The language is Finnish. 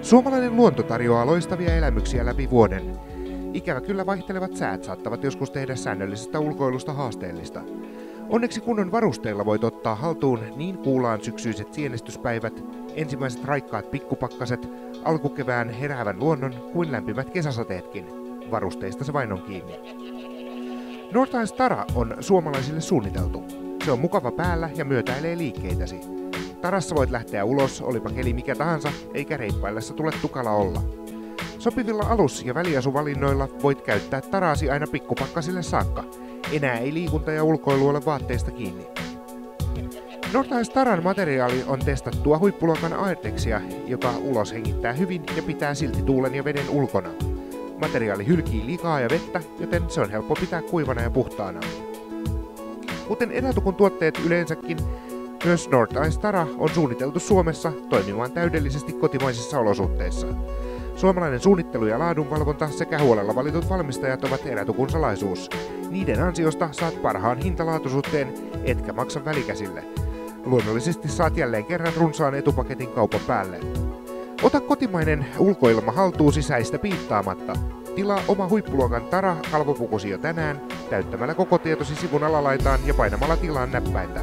Suomalainen luonto tarjoaa loistavia elämyksiä läpi vuoden. Ikävä kyllä vaihtelevat säät saattavat joskus tehdä säännöllisestä ulkoilusta haasteellista. Onneksi kunnon varusteilla voit ottaa haltuun niin kuulaan syksyiset sienestyspäivät, ensimmäiset raikkaat pikkupakkaset, alkukevään heräävän luonnon kuin lämpimät kesäsateetkin. Varusteista se vain on kiinni. North Ice Tara on suomalaisille suunniteltu. Se on mukava päällä ja myötäilee liikkeitäsi. Tarassa voit lähteä ulos, olipa keli mikä tahansa, eikä reippaillessa tule tukala olla. Sopivilla alus- ja väliasuvalinnoilla voit käyttää taraasi aina pikkupakkasille saakka. Enää ei liikunta ja ulkoilu ole vaatteista kiinni. North Ice Taran materiaali on testattua huippuluokan Airtexia, joka ulos hengittää hyvin ja pitää silti tuulen ja veden ulkona. Materiaali hylkii likaa ja vettä, joten se on helppo pitää kuivana ja puhtaana. Kuten erätukun tuotteet yleensäkin, myös North Ice Tara on suunniteltu Suomessa toimimaan täydellisesti kotimaisissa olosuhteissa. Suomalainen suunnittelu ja laadunvalvonta sekä huolella valitut valmistajat ovat erätukun salaisuus. Niiden ansiosta saat parhaan hintalaatuisuuteen, etkä maksa välikäsille. Luonnollisesti saat jälleen kerran runsaan etupaketin kaupan päälle. Ota kotimainen ulkoilma haltuun sisäistä piittaamatta. Tilaa oma huippuluokan Tara kalvopukusi jo tänään, täyttämällä koko tietosi sivun alalaitaan ja painamalla tilaan näppäintä.